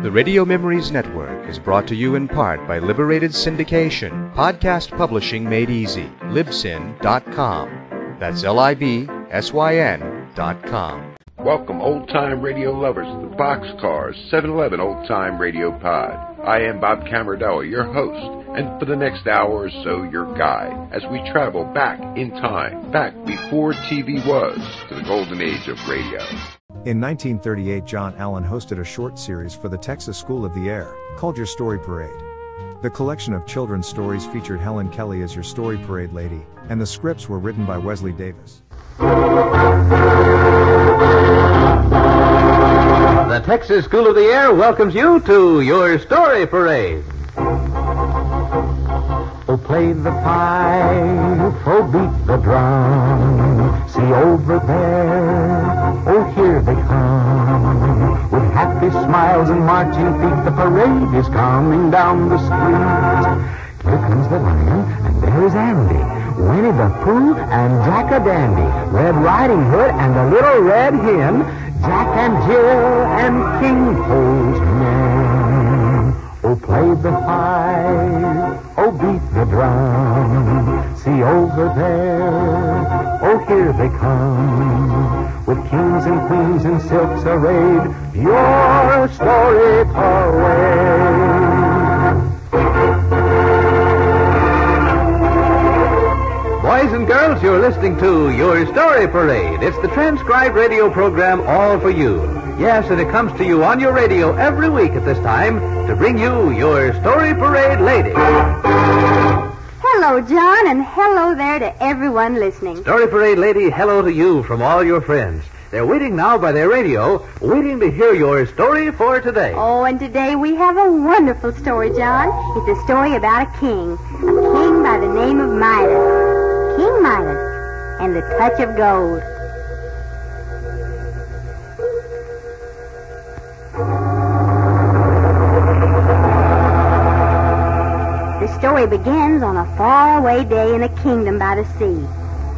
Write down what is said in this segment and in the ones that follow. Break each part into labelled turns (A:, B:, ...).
A: The Radio Memories Network is brought to you in part by Liberated Syndication, podcast publishing made easy, libsyn.com. That's libsyn.com.
B: Welcome, old-time radio lovers of the Boxcars 7-Eleven Old-Time Radio Pod. I am Bob Camarillo, your host, and for the next hour or so, your guide, as we travel back in time, back before TV was, to the golden age of radio.
C: In 1938, John Allen hosted a short series for the Texas School of the Air, called Your Story Parade. The collection of children's stories featured Helen Kelly as your story parade lady, and the scripts were written by Wesley Davis.
D: The Texas School of the Air welcomes you to Your Story Parade.
E: Oh, play the pipe, oh, beat the drum. See over there, oh, here they come. With happy smiles and marching feet, the parade is coming down the street. Here comes the lion, and there's Andy, Winnie the Pooh, and Jack a Dandy, Red Riding Hood, and the Little Red Hen, Jack and Jill, and King Cole's men. Oh, play the pipe, oh, beat the drum. See over there, oh, here they come. With kings and queens in silks arrayed, your story parade.
D: Boys and girls, you're listening to Your Story Parade. It's the transcribed radio program all for you. Yes, and it comes to you on your radio every week at this time to bring you Your Story Parade lady.
F: Hello, John, and hello there to everyone listening.
D: Story Parade lady, hello to you from all your friends. They're waiting now by their radio, waiting to hear your story for today.
F: Oh, and today we have a wonderful story, John. It's a story about a king by the name of Midas. King Midas and the touch of gold. The story begins on a faraway day in a kingdom by the sea.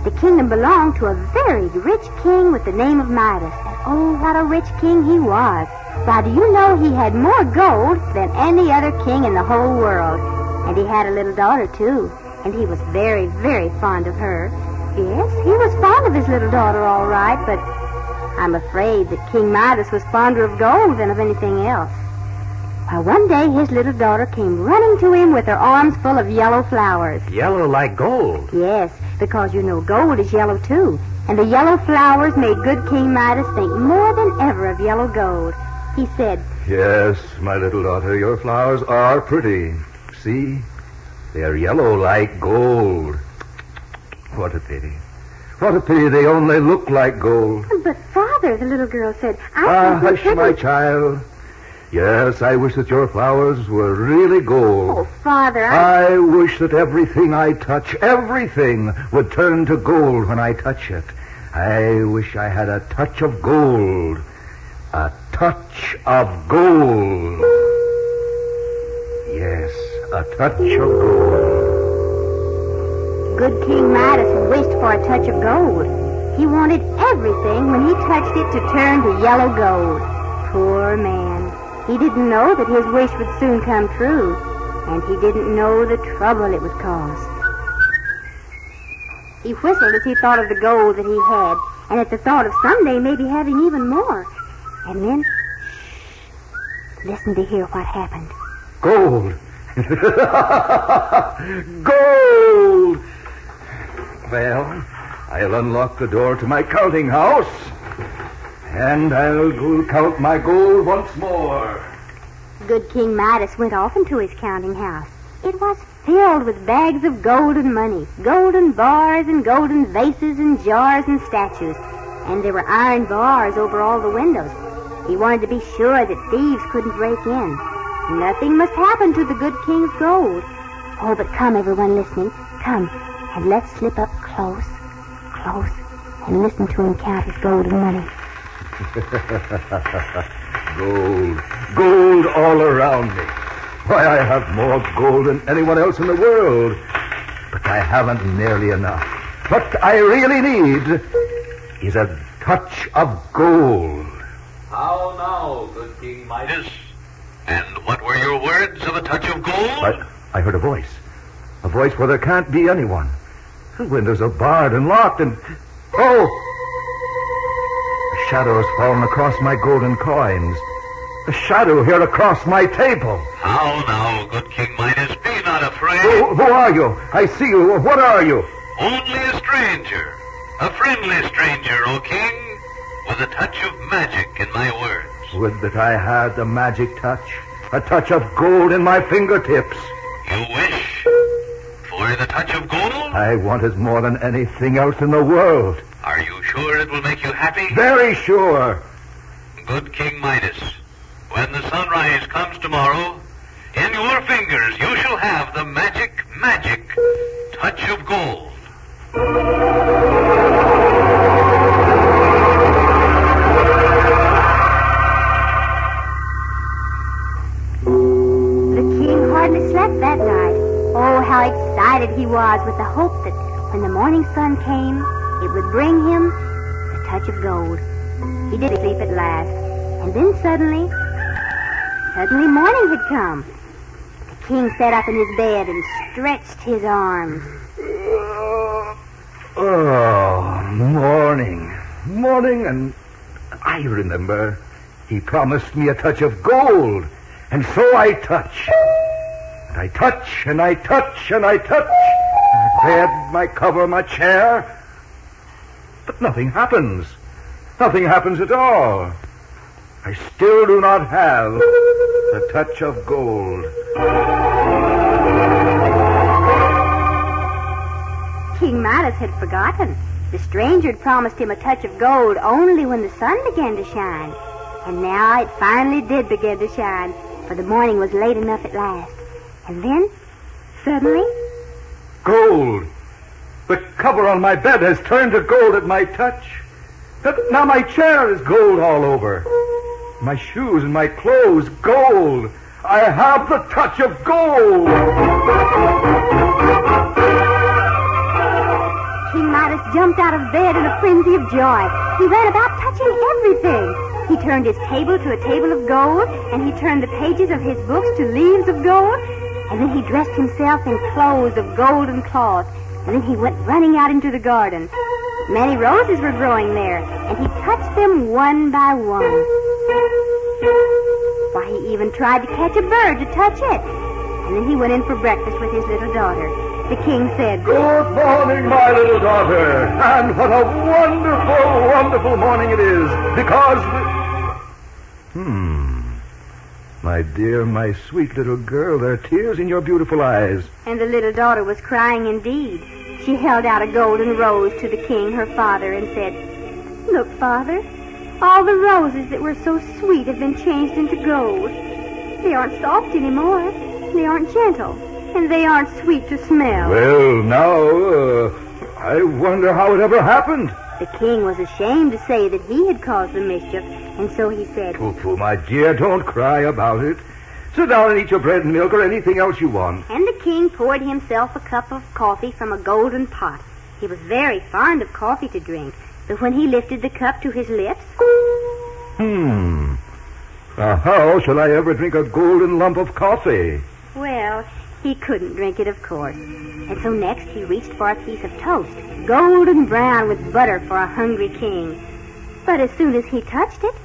F: The kingdom belonged to a very rich king with the name of Midas. And oh, what a rich king he was. Why, do you know he had more gold than any other king in the whole world? And he had a little daughter, too. And he was very, very fond of her. Yes, he was fond of his little daughter, all right, but I'm afraid that King Midas was fonder of gold than of anything else. Why, one day his little daughter came running to him with her arms full of yellow flowers.
D: Yellow like gold?
F: Yes, because you know gold is yellow, too. And the yellow flowers made good King Midas think more than ever of yellow gold. He said,
G: "Yes, my little daughter, your flowers are pretty. See? They're yellow like gold. What a pity. What a pity they only look like gold."
F: "But, Father," the little girl said,
G: Hush, my child. Yes, I wish that your flowers were really gold.
F: Oh, Father,
G: I wish that everything I touch, everything, would turn to gold when I touch it. I wish I had a touch of gold. A touch of gold. Yes, a touch of gold.
F: Good King Midas wished for a touch of gold. He wanted everything when he touched it to turn to yellow gold. Poor man. He didn't know that his wish would soon come true, and he didn't know the trouble it would cause. He whistled as he thought of the gold that he had, and at the thought of someday maybe having even more. And then, listen to hear what happened.
G: Gold. Gold! Well, I'll unlock the door to my counting house, and I'll go count my gold once more.
F: Good King Midas went off into his counting house. It was filled with bags of golden money, golden bars and golden vases and jars and statues. And there were iron bars over all the windows. He wanted to be sure that thieves couldn't break in. Nothing must happen to the good king's gold. Oh, but come, everyone listening. Come, and let's slip up close, and listen to him count his golden money.
G: Gold all around me. Why, I have more gold than anyone else in the world. But I haven't nearly enough. What I really need is a touch of gold.
D: How now, good King Midas?
H: And what were your words of a touch of gold?
G: I heard a voice. A voice where there can't be anyone. The windows are barred and locked and... Oh! A shadow has fallen across my golden coins. A shadow here across my table.
H: How now, good King Midas, be not afraid.
G: Who are you? I see you. What are you?
H: Only a stranger. A friendly stranger, O King, with a touch of magic in my words.
G: Would that I had the magic touch. A touch of gold in my fingertips.
H: You wish for the touch of gold?
G: I want it more than anything else in the world.
H: Are you sure it will make you happy?
G: Very sure.
H: Good King Midas, when the sunrise comes tomorrow, in your fingers you shall have the magic touch of gold.
F: Slept that night. Oh, how excited he was with the hope that when the morning sun came, it would bring him the touch of gold. He did sleep at last, and then suddenly morning had come. The king sat up in his bed and stretched his arms.
G: Oh, morning, and I remember he promised me a touch of gold, and so I touch. And I touch, and I touch, and I touch. My bed, my cover, my chair. But nothing happens. Nothing happens at all. I still do not have the touch of gold.
F: King Midas had forgotten. The stranger had promised him a touch of gold only when the sun began to shine. And now it finally did begin to shine, for the morning was late enough at last. And then, suddenly...
G: Gold! The cover on my bed has turned to gold at my touch. Now my chair is gold all over. My shoes and my clothes, gold. I have the touch of gold!
F: King Midas jumped out of bed in a frenzy of joy. He ran about touching everything. He turned his table to a table of gold, and he turned the pages of his books to leaves of gold. And then he dressed himself in clothes of golden cloth. And then he went running out into the garden. Many roses were growing there, and he touched them one by one. Why, he even tried to catch a bird to touch it. And then he went in for breakfast with his little daughter. The king said,
G: Good morning, my little daughter. And what a wonderful, wonderful morning it is. Because... My dear, my sweet little girl, there are tears in your beautiful eyes.
F: And the little daughter was crying indeed. She held out a golden rose to the king, her father, and said, Look, Father, all the roses that were so sweet have been changed into gold. They aren't soft anymore. They aren't gentle. And they aren't sweet to smell.
G: Well, now, I wonder how it ever happened.
F: The king was ashamed to say that he had caused the mischief, and so he said,
G: Pooh, my dear, don't cry about it. Sit down and eat your bread and milk or anything else you want.
F: And the king poured himself a cup of coffee from a golden pot. He was very fond of coffee to drink, but when he lifted the cup to his lips...
G: How shall I ever drink a golden lump of coffee?
F: Well, he couldn't drink it, of course. And so next he reached for a piece of toast, golden brown with butter for a hungry king. But as soon as he touched it...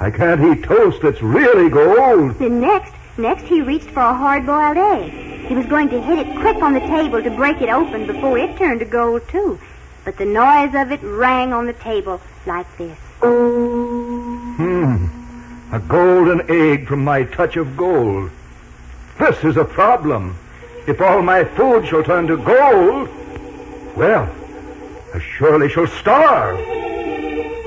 G: I can't eat toast that's really gold.
F: Then next he reached for a hard-boiled egg. He was going to hit it quick on the table to break it open before it turned to gold, too. But the noise of it rang on the table like this.
G: A golden egg from my touch of gold. This is a problem. If all my food shall turn to gold, well, I surely shall starve.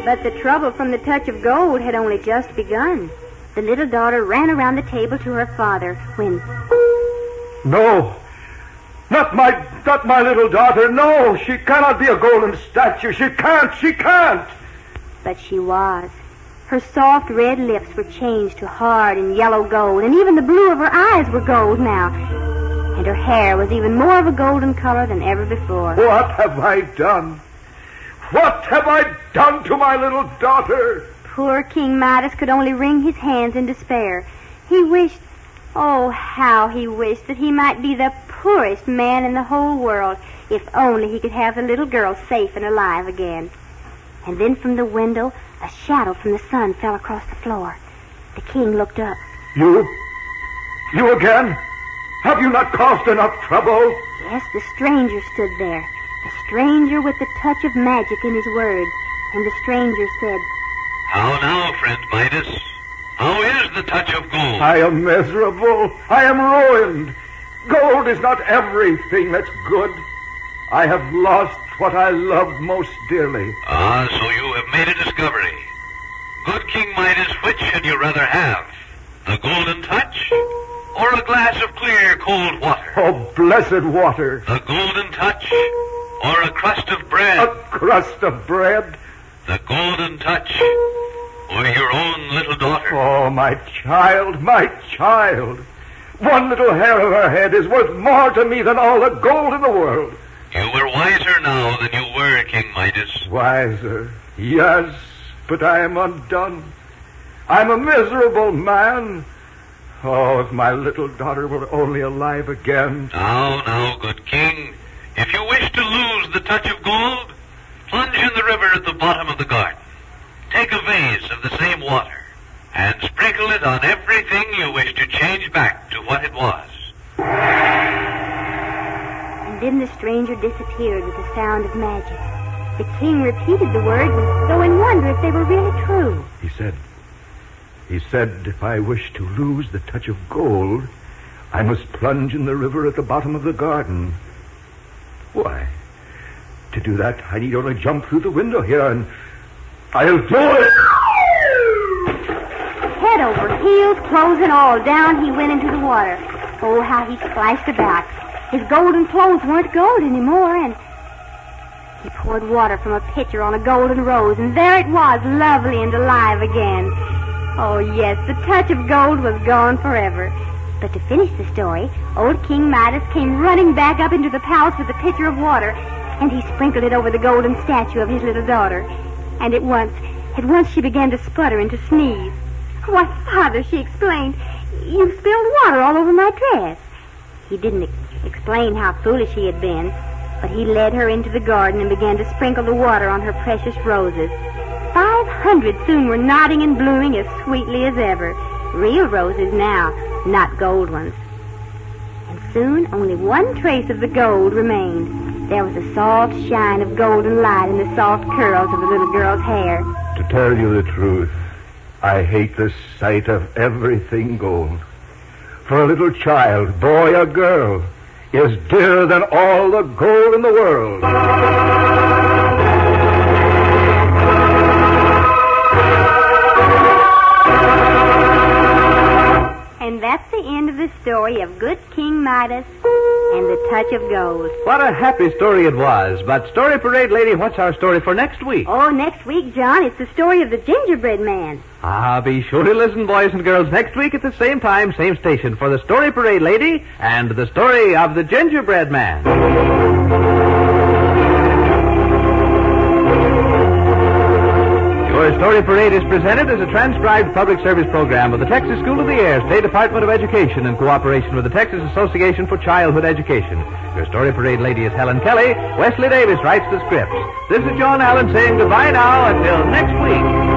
F: But the trouble from the touch of gold had only just begun. The little daughter ran around the table to her father when...
G: No, not my little daughter. No, she cannot be a golden statue. She can't.
F: But she was. Her soft red lips were changed to hard and yellow gold, and even the blue of her eyes were gold now. And her hair was even more of a golden color than ever before.
G: What have I done? What have I done to my little daughter?
F: poor King Midas could only wring his hands in despair. He wished, oh, how he wished that he might be the poorest man in the whole world, if only he could have the little girl safe and alive again. And then from the window, a shadow from the sun fell across the floor. The king looked up.
G: You? You again? Have you not caused enough trouble?
F: Yes, the stranger stood there. The stranger with the touch of magic in his words. And the stranger said,
H: How now, friend Midas? How is the touch of gold?
G: I am miserable. I am ruined. Gold is not everything that's good. I have lost what I loved most dearly.
H: Ah, so you have made a discovery. Good King Midas, which should you rather have? The golden touch or a glass of clear, cold water?
G: Oh, blessed water.
H: The golden touch or a crust of bread?
G: A crust of bread?
H: The golden touch or your own little daughter?
G: Oh, my child, my child. One little hair of her head is worth more to me than all the gold in the world.
H: You are wiser now than you were, King Midas.
G: Wiser, yes, but I am undone. I'm a miserable man. Oh, if my little daughter were only alive again.
H: Now, good king. If you wish to lose the touch of gold, plunge in the river at the bottom of the garden. Take a vase of the same water and sprinkle it on everything you wish to change back to what it was.
F: And then the stranger disappeared with the sound of magic. The king repeated the words as though in wonder if they were really true.
G: He said, if I wish to lose the touch of gold, I must plunge in the river at the bottom of the garden. Why, to do that, I need only jump through the window here, and I'll do it.
F: Head over heels, clothes and all, down he went into the water. Oh, how he splashed about. His golden clothes weren't gold anymore, and he poured water from a pitcher on a golden rose, and there it was, lovely and alive again. Oh, yes, the touch of gold was gone forever. But to finish the story, old King Midas came running back up into the palace with a pitcher of water, and he sprinkled it over the golden statue of his little daughter. And at once she began to sputter and to sneeze. Why, Father, she exclaimed, you spilled water all over my dress. He didn't explain how foolish he had been, but he led her into the garden and began to sprinkle the water on her precious roses. 500 soon were nodding and blooming as sweetly as ever. Real roses now, not gold ones. And soon only one trace of the gold remained. There was a soft shine of golden light in the soft curls of the little girl's hair.
G: To tell you the truth, I hate the sight of everything gold. For a little child, boy or girl, is dearer than all the gold in the world.
F: And that's the end of the story of Good King Midas and the touch of gold.
D: What a happy story it was. But Story Parade Lady, what's our story for next week?
F: Oh, next week, John, it's the story of the gingerbread man.
D: Be sure to listen, boys and girls, next week at the same time, same station, for the Story Parade Lady and the story of the gingerbread man. Your Story Parade is presented as a transcribed public service program of the Texas School of the Air, State Department of Education, in cooperation with the Texas Association for Childhood Education. Your Story Parade Lady is Helen Kelly. Wesley Davis writes the scripts. This is John Allen saying goodbye now until next week.